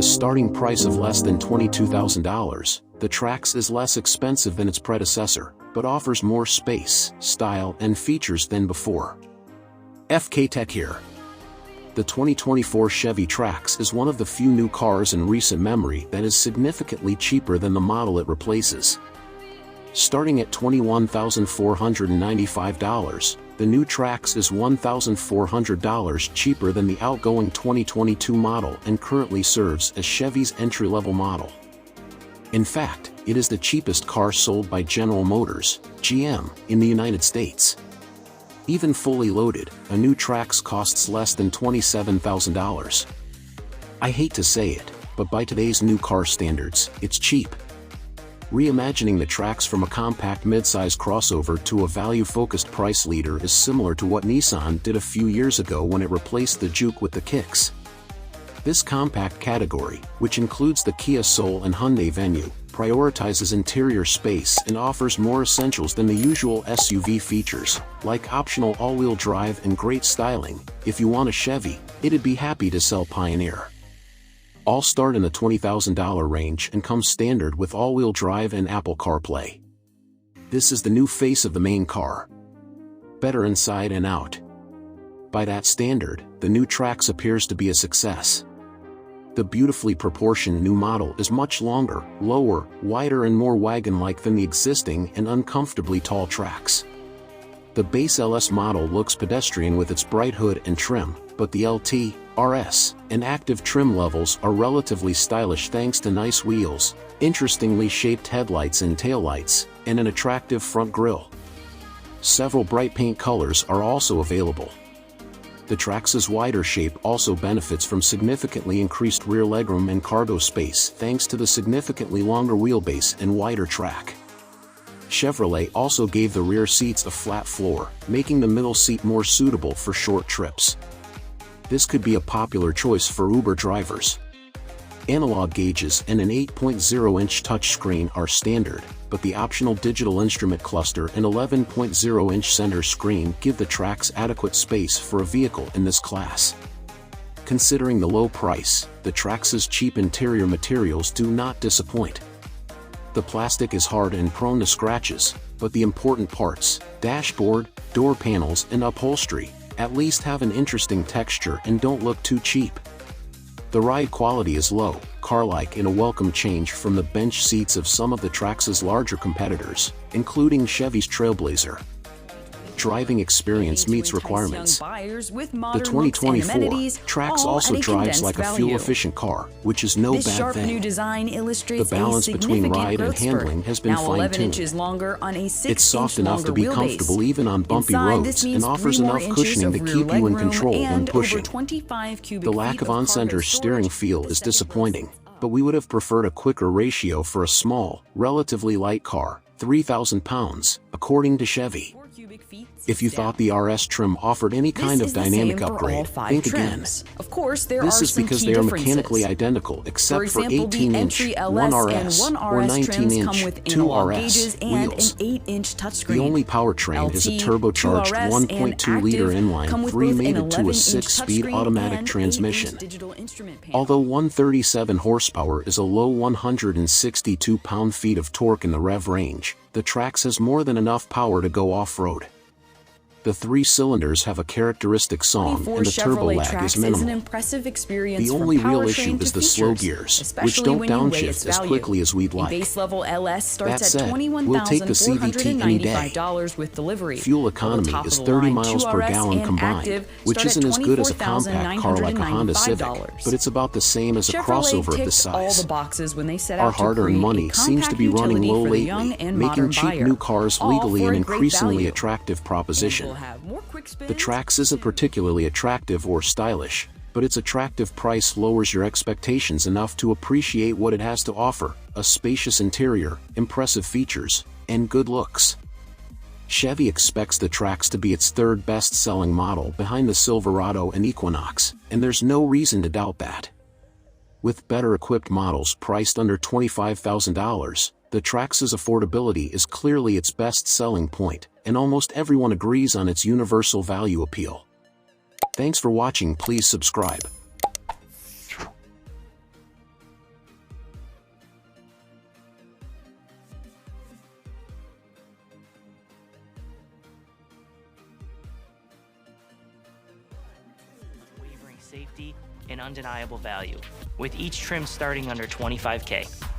a starting price of less than $22,000, the Trax is less expensive than its predecessor, but offers more space, style, and features than before. FK Tech here. The 2024 Chevy Trax is one of the few new cars in recent memory that is significantly cheaper than the model it replaces. Starting at $21,495, the new Trax is $1,400 cheaper than the outgoing 2022 model and currently serves as Chevy's entry-level model. In fact, it is the cheapest car sold by General Motors, GM, in the United States. Even fully loaded, a new Trax costs less than $27,000. I hate to say it, but by today's new car standards, it's cheap. Reimagining the Trax from a compact midsize crossover to a value-focused price leader is similar to what Nissan did a few years ago when it replaced the Juke with the Kicks. This compact category, which includes the Kia Soul and Hyundai Venue, prioritizes interior space and offers more essentials than the usual SUV features, like optional all-wheel drive and great styling. If you want a Chevy, it'd be happy to sell Pioneer. All start in the $20,000 range and come standard with all-wheel drive and Apple CarPlay. This is the new face of the main car. Better inside and out. By that standard, the new Trax appears to be a success. The beautifully proportioned new model is much longer, lower, wider and more wagon-like than the existing and uncomfortably tall Trax. The base LS model looks pedestrian with its bright hood and trim, but the LT, RS, and active trim levels are relatively stylish thanks to nice wheels, interestingly shaped headlights and taillights, and an attractive front grille. Several bright paint colors are also available. The Trax's wider shape also benefits from significantly increased rear legroom and cargo space thanks to the significantly longer wheelbase and wider track. Chevrolet also gave the rear seats a flat floor, making the middle seat more suitable for short trips. This could be a popular choice for Uber drivers. Analog gauges and an 8.0-inch touchscreen are standard, but the optional digital instrument cluster and 11.0-inch center screen give the Trax adequate space for a vehicle in this class. Considering the low price, the Trax's cheap interior materials do not disappoint. The plastic is hard and prone to scratches, but the important parts, dashboard, door panels and upholstery, at least have an interesting texture and don't look too cheap. The ride quality is low, car-like and a welcome change from the bench seats of some of the Trax's larger competitors, including Chevy's Trailblazer. Driving experience meets requirements. The 2024 Trax also drives like a fuel-efficient car, which is no bad thing. The balance between ride and handling has been fine-tuned. It's soft enough to be comfortable even on bumpy roads and offers enough cushioning to keep you in control when pushing. The lack of on-center steering feel is disappointing, but we would have preferred a quicker ratio for a small, relatively light car, 3,000 pounds, according to Chevy. If you thought the RS trim offered any kind of dynamic upgrade, think again. Of course, this is because they are mechanically identical except for 18-inch 1RS or 19-inch 2RS wheels. The only powertrain is a turbocharged 1.2-liter inline 3 mated to a 6-speed automatic transmission. Although 137 horsepower is a low 162 pound-feet of torque in the rev range, the Trax has more than enough power to go off-road. The 3 cylinders have a characteristic song and the turbo lag is minimal. The only real issue is the slow gears, which don't downshift as quickly as we'd like. That said, we'll take the CVT any day. Fuel economy is 30 miles per gallon combined, which isn't as good as a compact car like a Honda Civic, but it's about the same as a crossover of this size. Our hard-earned money seems to be running low lately, making cheap new cars legally an increasingly attractive proposition. The Trax isn't particularly attractive or stylish, but its attractive price lowers your expectations enough to appreciate what it has to offer: a spacious interior, impressive features, and good looks. Chevy expects the Trax to be its third best-selling model behind the Silverado and Equinox, and there's no reason to doubt that. With better-equipped models priced under $25,000, the Trax's affordability is clearly its best selling point, and almost everyone agrees on its universal value appeal. Thanks for watching. Please subscribe. safety, and undeniable value, with each trim starting under $25K.